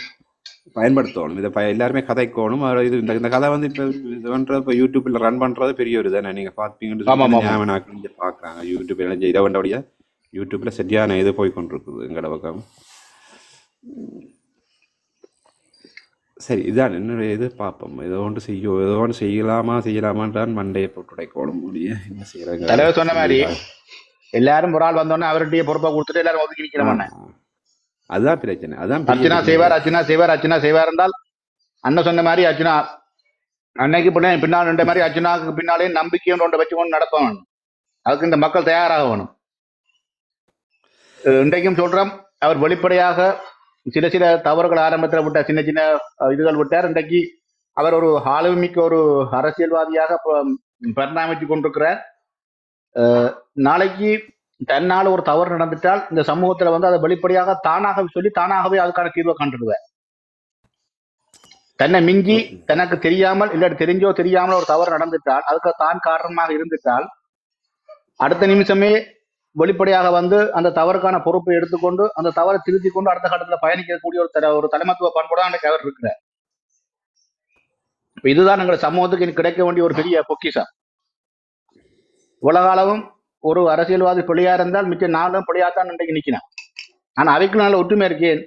பயன்படுத்தணும். இதை எல்லாருமே கதைக்கணும். இது இந்த கதை வந்து இப்போ இது பண்ணுறது இப்போ யூடியூப்பில் ரன் பண்ணுறது பெரிய ஒரு தானே. நீங்கள் பார்ப்பீங்கன்னு சொல்லி ஞாபகம் நாக்கு பார்க்குறாங்க யூடியூப்பில் இதை வேண்டபடியாக யூடியூப்பில் சரியான இது போய் கொண்டிருக்குது எங்களோட பக்கம். சரி, இதான் என்னுடைய இது பார்ப்போம். ஏதோ ஒன்று செய்யலாமான்றான் மண்டையை போட்டு உடைக்கணும் முடியும். என்ன செய்யறாங்க தலைவர் சொன்ன மாதிரி எல்லாரும் ஒரு ஆள் வந்தோடனே அவருடைய பொறுப்பை கொடுத்துட்டு எல்லாரும் ஒதுக்கி நிற்கிறோம். அதுதான் பிரச்சனை. அதான் அர்ச்சனா செய்வார் என்றால் அண்ணன் சொன்ன மாதிரி அர்ச்சனா அன்னைக்கு பின்னால் நின்ற மாதிரி அர்ச்சனாவுக்கு பின்னாலே நம்பிக்கையும் ஒன்றை வச்சுக்கொண்டு நடப்பவன். அதுக்கு இந்த மக்கள் தயாராக வேணும். இன்றைக்கும் சொல்றோம், அவர் வெளிப்படையாக சில தவறுகள் ஆரம்பத்தில் விட்டார், சின்ன சின்ன இதுகள் விட்டார். இன்றைக்கு அவர் ஒரு ஆளுமிக்க ஒரு அரசியல்வாதியாக பரிணாமித்துக் கொண்டிருக்கிறார். நாளைக்கு தன்னால் ஒரு தவறு நடந்துட்டால் இந்த சமூகத்துல வந்து அதை வெளிப்படையாக தானாக சொல்லி தானாகவே அதுக்கான தீர்வை கண்டுடுவார். தன்னை மிஞ்சி தனக்கு தெரியாமல் இல்லாட்டி தெரிஞ்சோ தெரியாமல் ஒரு தவறு நடந்துட்டால் அதுக்கு தான் காரணமாக இருந்துட்டால் அடுத்த நிமிஷமே வெளிப்படையாக வந்து அந்த தவறுக்கான பொறுப்பை எடுத்துக்கொண்டு அந்த தவறை திருத்தி கொண்டு அடுத்த கட்டத்தில் பயணிக்கக்கூடிய ஒரு தலைமத்துவ பண்போட அன்றைக்கு அவர் இருக்கிறார். இதுதான் எங்கள் சமூகத்துக்கு கிடைக்க வேண்டிய ஒரு பெரிய பொக்கிஷம். உலகளவும் ஒரு அரசியல்வாதி பிள்ளையா இருந்தால் மிச்ச நாளும் பிள்ளையாத்தான் இன்றைக்கு நிற்கணும். ஆனா அவைக்கு நல்ல ஒற்றுமை இருக்கேன்.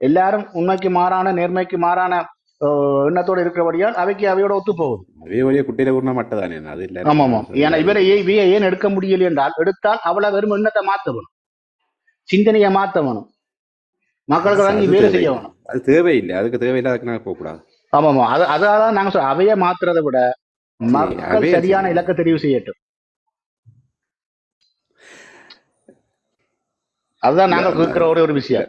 எல்லாரும் உண்மைக்கு மாறான நேர்மைக்கு மாறான எண்ணத்தோடு இருக்கிறபடியால் அவைக்கு அவையோட ஒத்து போகுது. குட்டையில ஊர்னா மட்டும்தானே அது இல்லை. ஆமாம். ஏன்னா இவரை ஏன் எடுக்க முடியல என்றால் எடுத்தால் அவளை வெறும் எண்ணத்தை மாற்றணும், சிந்தனையை மாற்றணும், மக்களுக்கு வாங்கி வேலை செய்ய வேணும். அது தேவையில்லை. அதுக்கு தேவையில்லை. அதுக்கு நாங்கள் போகக்கூடாது. ஆமாம். அதான் நாங்க சொல்ல அவைய மாத்துறதை விட மக்கள் சரியான இலக்க தெரிவு செய்யட்டும். அதுதான் நாங்க கேட்கிற ஒரு விஷயம்.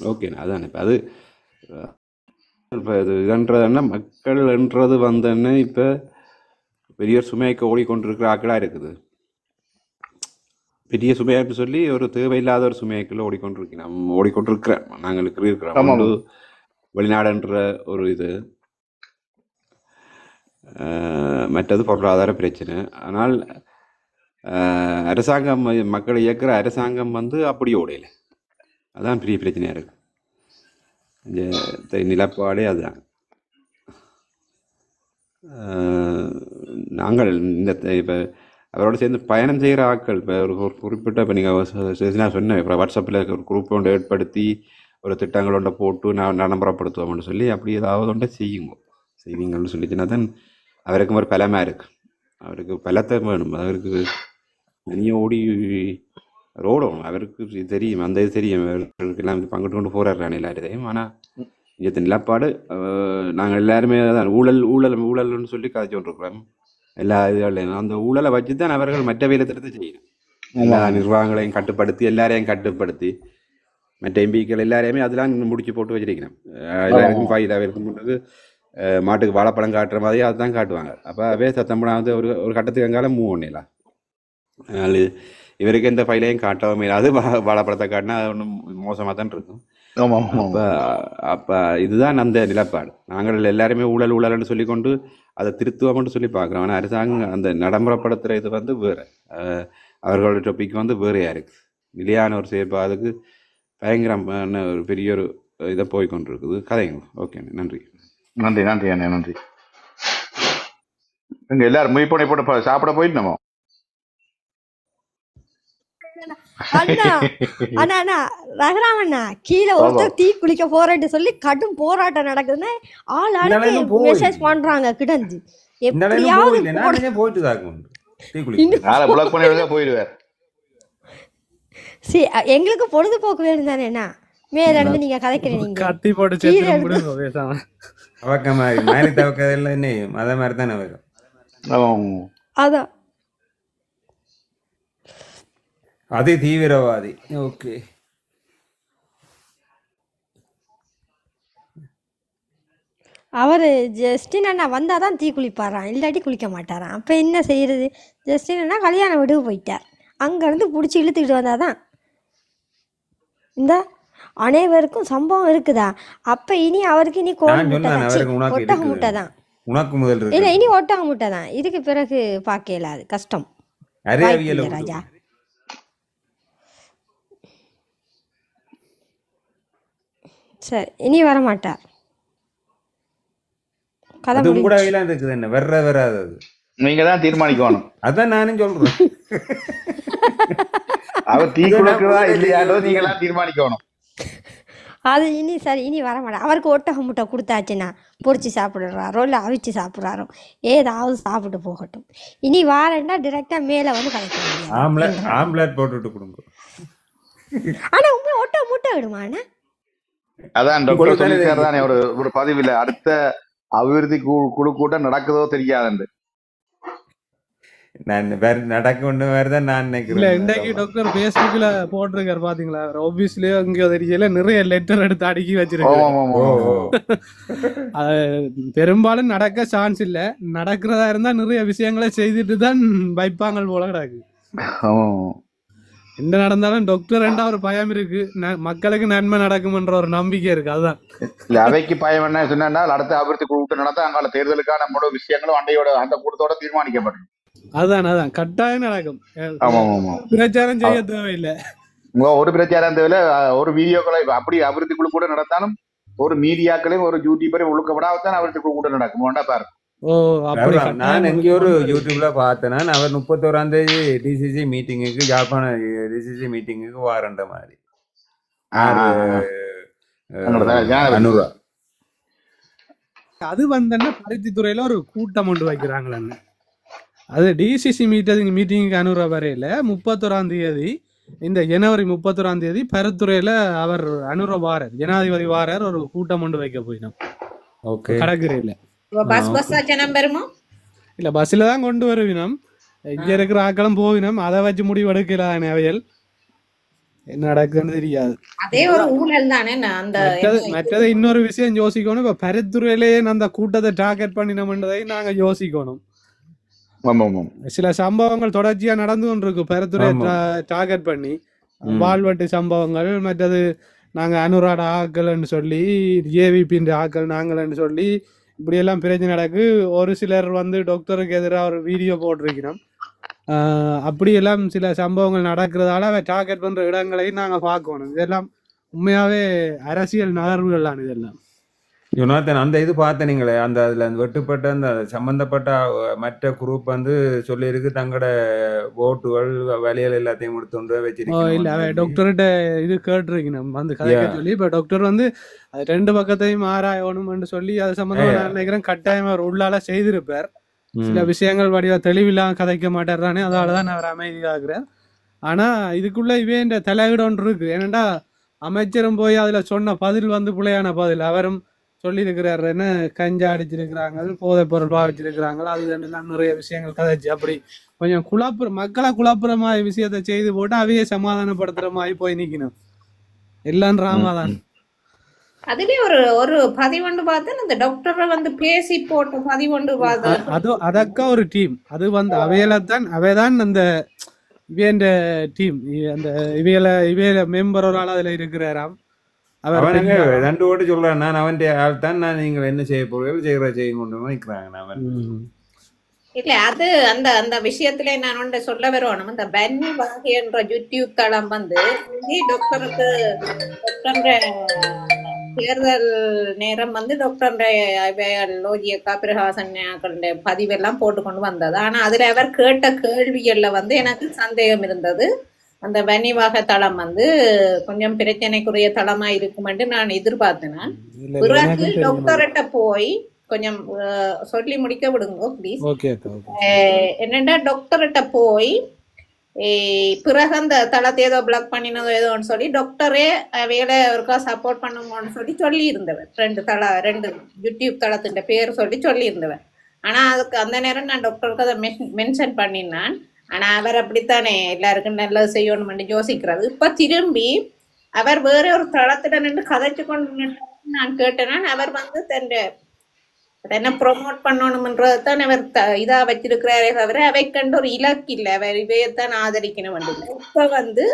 ஓகேண்ணா, அதான் இப்போ அது இப்போ இது இதுன்றதுன்னா மக்கள் என்றது வந்தோன்னே இப்போ பெரிய சுமைக்கு ஓடிக்கொண்டிருக்கிற ஆக்களாக இருக்குது. பெரிய சுமையான்னு சொல்லி ஒரு தேவையில்லாத ஒரு சுமைக்குள்ள ஓடிக்கொண்டிருக்கிறேன் நாங்கள் இருக்கிறோம். வெளிநாடுன்ற ஒரு இது, மற்றது பொருளாதார பிரச்சனை. ஆனால் அரசாங்கம் மக்களை இயக்கிற அரசாங்கம் வந்து அப்படி ஓடையில. அதான் பெரிய பிரச்சனையாக இருக்கு. இந்த நிலப்பாடே அதுதான். நாங்கள் இந்த இப்போ அவரோட சேர்ந்து பயணம் செய்கிற ஆட்கள் இப்போ ஒரு குறிப்பிட்ட இப்போ நீங்கள் நான் சொன்னேன், இப்போ வாட்ஸ்அப்பில் ஒரு குரூப் ஒன்று ஏற்படுத்தி ஒரு திட்டங்கள் ஒன்றை போட்டு நான் நடைமுறைப்படுத்துவோம்னு சொல்லி அப்படி ஏதாவது ஒன்றை செய்வீங்கன்னு சொல்லிச்சுன்னா தான் அவருக்கும் ஒரு பலமாக இருக்குது. அவருக்கு பலத்தை வேணும். அவருக்கு தனியாக ஓடி ரோடும் அவருக்கு தெரியும், அந்த இது தெரியும். அவருக்கெல்லாம் பங்கிட்டு கொண்டு போராடுறான் எல்லாரையும். ஆனால் இங்கே நிலப்பாடு நாங்கள் எல்லாருமே தான் ஊழல்னு சொல்லி கதைச்சு கொண்டிருக்கிறோம். எல்லா இதுகளையும் அந்த ஊழலை வச்சு தான் அவர்கள் மற்ற வேலை திட்டத்தை செய்யணும். எல்லா நிர்வாகங்களையும் கட்டுப்படுத்தி எல்லாரையும் கட்டுப்படுத்தி மற்ற எம்பிக்கள் எல்லாரையுமே அதெல்லாம் முடிச்சு போட்டு வச்சிருக்கிறேன். எல்லாருக்கும் அவருக்கு முன்னது மாட்டுக்கு வாழைப்பழம் காட்டுற மாதிரி அதுதான் காட்டுவாங்க. அப்போ அவே சத்தம்படாவது ஒரு கட்டத்துக்கு எங்காலும் மூவ் ஒன்றிடலாம். அதனால இவருக்கு எந்த ஃபைலையும் காட்டவும் அது வாழைப்பழத்தை காட்டினா அது ஒன்றும் மோசமாக தான் இருக்கும். அப்போ இதுதான் அந்த நிலப்பாடு. நாங்கள் எல்லாருமே ஊழல்னு சொல்லிக்கொண்டு அதை திருத்துவோம்னு சொல்லி பார்க்குறோம். ஆனால் அரசாங்கம் அந்த நடைமுறைப்படுத்துகிற இது வந்து வேறு, அவர்களோட டாபிக் வந்து வேறையாக இருக்குது. நிலையான ஒரு செயற்பாடுக்கு பயங்கரமான ஒரு பெரிய ஒரு இதை போய்கொண்டிருக்குது கதைங்க. ஓகே, நன்றி அண்ணே, நன்றி. இங்கே எல்லாரும் முயப்பனை போட்டு சாப்பிட போயிட்டு அண்ணா ரகுராமண்ணா கீழே ஒருத்தர் தீ குளிக்க போறேன்னு சொல்லி கடும் போராட்டம் நடக்குதுன்னு ஆளுக்கு மெசேஜ் பண்றாங்க கிடந்து. எங்களுக்கு பொழுதுபோக்கு வேணும் தானேண்ணா. மேல இருந்து நீங்க கதைக்கிறீங்க அதான் அது தீவிரவாதி. ஓகே, அவரு ஜஸ்டின் அண்ணா வந்தாதான் தீ குளிப்பாராம், இல்லாட்டி குளிக்க மாட்டாராம். அப்ப என்ன செய்யறது? ஜஸ்டின் அண்ணா கல்யாண வீட்டுக்கு போயிட்டார். அங்க இருந்து புடிச்சு இழுத்துக்கிட்டு வந்தாதான் இந்த அனைவருக்கும் சம்பவம் இருக்குதா. அப்ப இனி அவருக்கு இனி கோழி முட்டை தான். உனக்கு முதல் இல்லை இருக்கு. இனி ஒட்டக முட்டை தான், இதுக்கு பிறகு பார்க்க இயலாது, கஷ்டம், அரையவியல வாய்ப்பில்லை ராஜா. சரி இனி வர மாட்டார், கதை அதுவும் கூட முடிஞ்சு. அவையெல்லாம் இருக்குது என்ன வராது அது. நீங்க தான் தீர்மானிக்கணும். அதான் நானும் சொல்றேன். அவர் தீ குளிக்கிறதா இல்லையான்றதை நீங்க எல்லாம் தீர்மானிக்கணும். அது இனி சரி இனி வர மாட்டார். அவருக்கு ஒட்டக முட்டை கொடுத்தாச்சுன்னா பொரிச்சு சாப்பிடுறாரோ இல்லை அவிச்சு சாப்பிட்றாரோ ஏதாவது சாப்பிட்டு போகட்டும். இனி வாரேன்னா டிரெக்டாக மேலே வந்து கலைக்க முடியாது. ஆம்லெட் போட்டுட்டு கொடுங்க. ஆனால் உண்மையாக ஒட்டக முட்டை விடுமாண்ணா? அதான் டாக்டர் சொல்லிட்டாரு தானே ஒரு பதிவில், அடுத்த அபிவிருத்தி குழு கூட்டம் நடக்குதோ தெரியாதுன்னு. நான் நடக்கும் மாதிரிதான் நான் இல்ல நினைக்கிறேன். இன்றைக்கு டாக்டர் பேஸ்புக்ல போட்டிருக்காரு பாத்தீங்களா, ஆபீஸ்லயே அங்கேயோ தெரியல நிறைய லெட்டர் எடுத்து அடுக்கி வச்சிருக்காரு. அது பெரும்பாலும் நடக்க சான்ஸ் இல்ல, நடக்கிறதா இருந்தா நிறைய விஷயங்களை செய்துட்டு தான் வைப்பாங்க போல கிடக்கு. என்ன நடந்தாலும் டாக்டர் ஒரு பயம் இருக்கு, மக்களுக்கு நன்மை நடக்கும்ன்ற ஒரு நம்பிக்கை இருக்கு. அதுதான் இல்ல அவைக்கு பயம் என்ன சொன்னா, அடுத்த அபிவிருத்தி குழு கூட்டம் நடத்த அங்கால தேர்தலுக்கான நம்மளோட விஷயங்களும் அண்டையோட அந்த கூட்டத்தோட தீர்மானிக்கப்படும். அதான் கட்டாயம் நடக்கும். பிரச்சாரம் செய்ய தேவையில்லை, ஒரு பிரச்சாரம் தேவையில்ல, ஒரு வீடியோக்களை அப்படி அபிவிருத்தி குழு கூட நடத்தாலும் ஒரு மீடியாக்களையும் ஒரு யூடியூபரையும் ஒழுக்கப்படாதான் அபிவிருத்தி குழு கூட நடக்கும். பாருங்க. ஓ அப்படி நான் எங்கேயோ ஒரு யூடியூப்ல பார்த்தேன், அவர் 31ஆம் தேதி டிசிசி மீட்டிங்குக்கு ஜாப்பான டிசிசி மீட்டிங்குக்கு வாரண்ட மாதிரி. அது வந்தன்னா பருத்தி துறையில ஒரு கூட்டம் ஒன்று வைக்கிறாங்களே, அது டிசிசி மீட்டிங்கு அனுர வரையில 31ஆம் தேதி இந்த ஜனவரி 31ஆம் தேதி பருத்துறையில அவர் அனுர வாரர் ஜனாதிபதி வாரர் ஒரு கூட்டம் ஒன்று வைக்க போயிடும். கடற்கரையில இல்ல பஸ்ல தான் கொண்டு வருவினம், இங்க இருக்கிற ஆக்களும் போவினம், அதை வச்சு முடிவு எடுக்கிறான் அவையல். என்ன நடக்குதுன்னு தெரியாது. மற்றது இன்னொரு விஷயம் யோசிக்கணும், இப்ப பருத்துறையிலேயே அந்த கூட்டத்தை டார்கெட் பண்ணினோம்ன்றதை நாங்க யோசிக்கணும். சில சம்பவங்கள் தொடர்ச்சியா நடந்து கொண்டிருக்கு பருத்துறை டார்கெட் பண்ணி, வாழ்வெட்டு சம்பவங்கள், மற்றது நாங்க அனுராட ஆக்கள்னு சொல்லி ஏவிபின்ற ஆக்கள் நாங்கள்னு சொல்லி இப்படியெல்லாம் பிரச்சனை நடக்கு. ஒரு சிலர் வந்து டாக்டருக்கு எதிராக ஒரு வீடியோ போட்டிருக்கிறோம். அப்படியெல்லாம் சில சம்பவங்கள் நடக்கிறதால அவ டார்கெட் பண்ற இடங்களையும் நாங்க பார்க்கணும். இதெல்லாம் உண்மையாவே அரசியல் நகர்வுகள் தான் இதெல்லாம். யுனாத்தன் அந்த இது பார்த்தனீங்களே, அந்த அதில் அந்த வெட்டுப்பட்ட அந்த சம்பந்தப்பட்ட மற்ற குரூப் வந்து சொல்லியிருக்கு தங்களோட ஓட்டுகள் வேலைகள் எல்லாத்தையும் எடுத்து வச்சிருக்கோம். இல்லை டாக்டர்கிட்ட இது கேட்டிருக்கணும் வந்து கதைக்க சொல்லி. இப்போ டாக்டர் வந்து அது ரெண்டு பக்கத்தையும் ஆராயணும்னு சொல்லி அது சம்பந்தமா நான் நினைக்கிறேன் கட்டாயம் அவர் உள்ளால செய்திருப்பார். சில விஷயங்கள் வடிவா தெளிவில்லாம் கதைக்க மாட்டார்றானே, அதனாலதான் அவர் அமைதியாகிறார். ஆனா இதுக்குள்ள இவே இந்த தலையீடு ஒன்று இருக்கு. ஏனண்டா அமைச்சரும் போய் அதுல சொன்ன பதில் வந்து பிள்ளையான பதில். அவரும் சொல்லியிருக்கிறார், என்ன கஞ்சா அடிச்சிருக்கிறாங்க, போதைப் பொருள் பாவிச்சிருக்கிறாங்க, அது நிறைய விஷயங்கள் கதைச்சு அப்படி கொஞ்சம் மக்களை குழப்புற மாதிரி விஷயத்த செய்து போட்டு அவையே சமாதானப்படுத்துற மாதிரி போய் நிக்கணும். எல்லாம் ராமாதான். அதுலயே ஒரு பதிவொண்டு பார்த்தேன், அந்த டாக்டரை வந்து பேசி போட்ட பதிவொண்டு பார்த்தேன். அது அதற்கா ஒரு டீம் அது வந்து அவையதான் அந்த இவையண்ட டீம். அந்த இவையில மெம்பர் ஒரு ஆள் அதுல இருக்கிறாராம். அவனுங்க ரெண்டு ஓட்டு சொல்றான், நான் அவன் ஆள் தான், நான் நீங்கள் என்ன செய்ய போறீர்கள் செய்ய கொண்டு நிற்கிறாங்க. அவன் இல்ல அது அந்த அந்த விஷயத்துல நான் ஒன்றை சொல்ல வருவானும், அந்த பன்னி வாகை என்ற யூடியூப் தளம் வந்து டாக்டருக்கு தேர்தல் நேரம் வந்து டாக்டர் லோஜியக்கா பிரகாசன்யாக்களுடைய பதிவெல்லாம் போட்டுக்கொண்டு வந்தது. ஆனா அதுல அவர் கேட்ட கேள்விகள்ல வந்து எனக்கு சந்தேகம் இருந்தது. அந்த வன்னிவாக தளம் வந்து கொஞ்சம் பிரச்சனைக்குரிய தளமா இருக்கும் என்று நான் எதிர்பார்த்தேன். பிறகு டாக்டர்கிட்ட போய் கொஞ்சம் சொல்லி முடிக்க விடுங்க ப்ளீஸ். என்னண்டா டாக்டர்கிட்ட போய் பிறகு அந்த தளத்தை ஏதோ பிளாக் பண்ணினதோ ஏதோன்னு சொல்லி டாக்டரே வேலை ஒருக்கா சப்போர்ட் பண்ணுங்கன்னு சொல்லி இருந்தவர். ரெண்டு யூடியூப் தளத்தின் பேர் சொல்லி இருந்தவர். ஆனா அதுக்கு அந்த நேரம் நான் டாக்டருக்கு அதை மென்ஷன் பண்ணினான். ஆனா அவர் அப்படித்தானே எல்லாருக்கும் நல்லது செய்யணும்னு யோசிக்கிறது. இப்ப திரும்பி அவர் வேற ஒரு தளத்துல நின்று கதைச்சு கொண்டு நான் கேட்டேன்னா, அவர் வந்து என்ன ப்ரொமோட் பண்ணணும்ன்றதான் அவர் இதா வச்சிருக்கிறாரே தவிர அவை கண்டு ஒரு இலக்கு இல்லை. அவர் இவையத்தான் ஆதரிக்கணும். இப்ப வந்து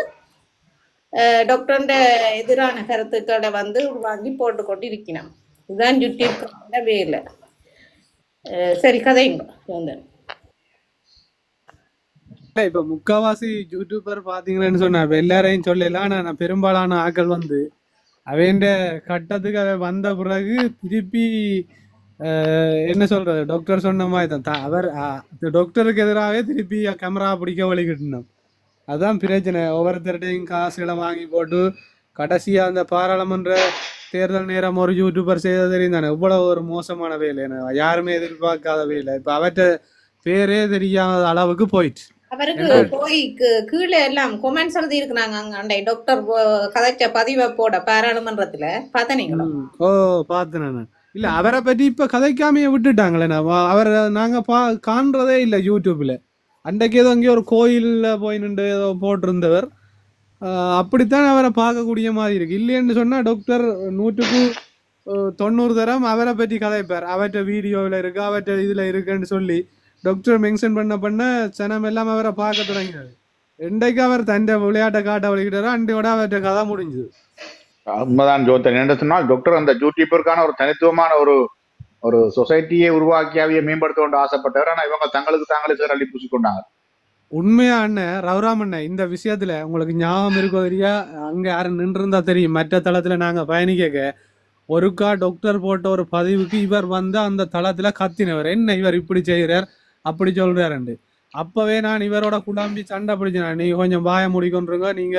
டாக்டர் எதிரான கருத்துக்களை வந்து வாங்கி போட்டு கொண்டு இருக்கணும். இதுதான் யூடியூப் வேலை. சரி கதைங்க சோந்தன். இல்ல, இப்ப முக்காவாசி யூடியூபர் பாத்தீங்கன்னு சொன்னா இப்ப எல்லாரையும் சொல்லலாம். நான் பெரும்பாலான ஆட்கள் வந்து அவன் கட்டத்துக்கு அவன் வந்த பிறகு திருப்பி என்ன சொல்றது, டாக்டர் சொன்ன மாதிரி தான் அவர் டாக்டருக்கு எதிராகவே திருப்பி கேமரா பிடிக்க வழிகிட்டணும். அதான் பிரச்சனை. ஒவ்வொருத்தர்கிட்டையும் காசுகளை வாங்கி போட்டு கடைசியா அந்த பாராளுமன்ற தேர்தல் நேரம் ஒரு யூடியூபர் செய்த தெரியும் தானே, இவ்வளவு ஒரு மோசமான வேலை, யாருமே எதிர்பார்க்காத வேலை. இப்ப அவற்ற பேரே தெரியாத அளவுக்கு போயிட்டு அவருக்கு போய் கீழே எல்லாம் கொமெண்ட்ஸ் எழுதி இருக்கிறாங்க. அண்டை டாக்டர் கதைச்ச பதிவை போட பாராளுமன்றத்துல பார்த்தனீங்களா? ஓ பார்த்தேன் நான். இல்ல அவரை பற்றி இப்ப கதைக்காமைய விட்டுட்டாங்களே. அவரை நாங்க காண்றதே இல்லை யூடியூப்ல. அன்றைக்கு ஏதோ அங்கேயோ ஒரு கோயில்ல போய் நின்று ஏதோ போட்டிருந்தவர். அப்படித்தான் அவரை பார்க்கக்கூடிய மாதிரி இருக்கு. இல்லைன்னு சொன்னா டாக்டர் 100% தரம் அவரை பற்றி கதைப்பார். அவற்ற வீடியோவில் இருக்கு, அவற்ற இதுல இருக்குன்னு சொல்லி டாக்டர் மென்ஷன் பண்ண சனம் எல்லாம் அவரை பார்க்க தொடங்கினாரு. இன்றைக்கு அவர் தன் விளையாட்டை காட்ட வழிகிட்டாரோ அன்றையோட அவற்ற கதை முடிஞ்சது. உண்மைதான் ஜோத்தன். என்ன சொன்னால் டாக்டர் அந்த யூடியூபருக்கான ஒரு தனித்துவமான ஒரு சொசைட்டியை உருவாக்கியாவே மேம்படுத்த கொண்டு ஆசைப்பட்டவர். ஆனா இவங்க தங்களுக்கு தாங்களே சேரளி பூசிக்கொண்டாங்க. உண்மையா அண்ணன் ரவுராம் அண்ணன், இந்த விஷயத்துல உங்களுக்கு ஞாபகம் இருக்கோ தெரியா, அங்க யாரும் நின்று இருந்தா தெரியும். மற்ற தளத்துல நாங்க பயணிக்க ஒருக்கா டாக்டர் போட்ட ஒரு பதிவுக்கு இவர் வந்து அந்த தளத்துல கத்தினவர், என்ன இவர் இப்படி செய்கிறார் அப்படி சொல்றாரு. அப்பவே நான் இவரோட குழம்பி சண்டை பிடிச்சேன். நீங்க கொஞ்சம் வாய முடிக்கொண்டுருங்க, நீங்க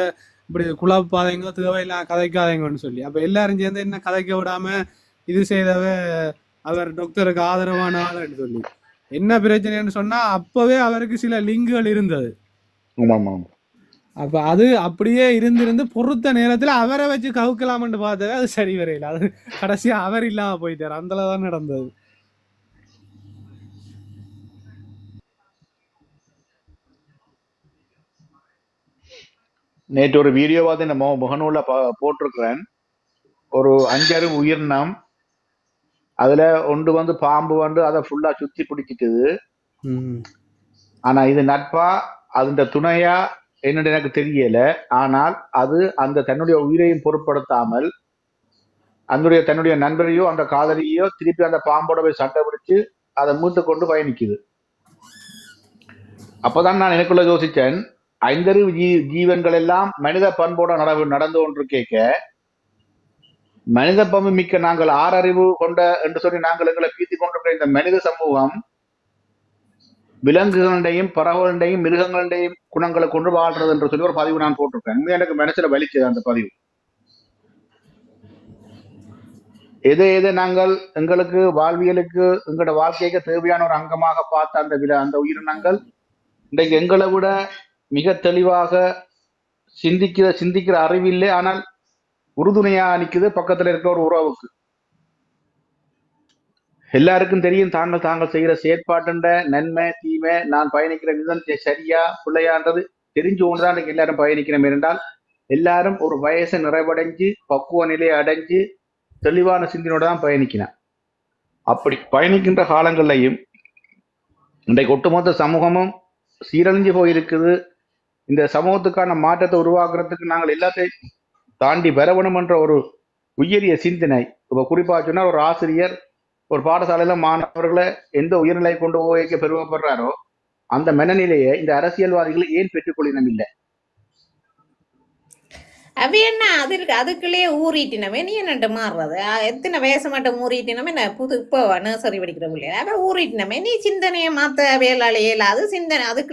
இப்படி குழப்பாதைங்க, தேவையில்லாம் கதைக்காதைங்கன்னு சொல்லி. அப்ப எல்லாரும் சேர்ந்து என்ன கதைக்க விடாம இது செய்தவ அவர் டாக்டருக்கு ஆதரவான ஆளுன்னு சொல்லி. என்ன பிரச்சனைன்னு சொன்னா அப்பவே அவருக்கு சில லிங்குகள் இருந்தது. அப்ப அது அப்படியே இருந்து பொறுத்த நேரத்துல அவரை வச்சு கவுக்கலாம்னு பார்த்தவே அது சரி வரையில. அது கடைசியா அவர் இல்லாம போயிட்டார். அந்தளவுதான் நடந்தது. நேற்று ஒரு வீடியோ பார்த்து இந்த முகநூல்ல போட்டிருக்கிறேன். ஒரு 5 உயிரினம், அதுல ஒன்று வந்து பாம்பு வந்து அதை ஃபுல்லா சுத்தி பிடிச்சிட்டுது. ஆனா இது நட்பா அதுண்ட துணையா என்னன்னு எனக்கு தெரியல. ஆனால் அது அந்த தன்னுடைய உயிரையும் பொருட்படுத்தாமல் தன்னுடைய நண்பரையோ அந்த காதலியோ திருப்பி அந்த பாம்போட போய் சண்டை பிடிச்சு அதை மீட்டு கொண்டு பயணிக்குது. அப்பதான் நான் எனக்குள்ள யோசிச்சேன், 5 ஜீவன்கள் எல்லாம் மனித பண்போட நடந்து கொண்டு கேட்க, மனித பண்பு மிக்க நாங்கள் 6 அறிவு கொண்ட என்று சொல்லி நாங்கள் எங்களை பீத்தி கொண்டிருக்கிற இந்த மனித சமூகம் விலங்குகளிடையும் பறவைகளிடையும் மிருகங்களிடையும் குணங்களை கொண்டு வாழ்றது என்று சொல்லி ஒரு பதிவு நான் போட்டிருக்கேன். எனக்கு மனசுல வலிச்சது அந்த பதிவு. எதை நாங்கள் எங்களுக்கு வாழ்வியலுக்கு எங்களோட வாழ்க்கைக்கு தேவையான ஒரு அங்கமாக பார்த்த அந்த உயிரினங்கள் இன்றைக்கு எங்களை விட மிக தெளிவாக சிந்திக்கிற அறிவில்லை. ஆனால் உறுதுணையா நிற்குது பக்கத்துல இருக்கிற ஒரு உறவுக்கு. எல்லாருக்கும் தெரியும் தாங்கள் செய்கிற செயற்பாட்டுண்ட நன்மை தீமை, நான் பயணிக்கிற விதம் சரியா பிள்ளையான்றது தெரிஞ்சு கொண்டுதான் எல்லாரும் பயணிக்கிறோம். என்றால் எல்லாரும் ஒரு வயசை நிறைவடைஞ்சு பக்குவ நிலையை அடைஞ்சு தெளிவான சிந்தனையோட தான் பயணிக்கிறேன். அப்படி பயணிக்கின்ற காலங்கள்லையும் இன்றைக்கு ஒட்டுமொத்த சமூகமும் சீரழிஞ்சு போயிருக்குது. இந்த சமூகத்துக்கான மாற்றத்தை உருவாக்குறதுக்கு நாங்கள் எல்லாத்தையும் தாண்டி வரவணும் என்ற ஒரு உயரிய சிந்தனை. இப்ப குறிப்பா சொன்னா ஒரு ஆசிரியர் ஒரு பாடசாலையில மாணவர்களை எந்த உயர்நிலை கொண்டு போய்க்க பெருமைப்படுறாரோ அந்த மனநிலையை இந்த அரசியல்வாதிகள் ஏன் பெற்றுக்கொள்ளினம் இல்லை? அவ என்ன அதுக்குள்ளேயே ஊறிட்டினவே நீ என்னட்டு மாறுறது? எத்தனை வயசு மட்டும் ஊறிட்டினமே என்ன இப்போ நர்சரி படிக்கிற பிள்ளைய அவ ஊறிட்டினமே நீ சிந்தனையை மாத்த வேளாளே இயலாது சிந்தனை அதுக்கு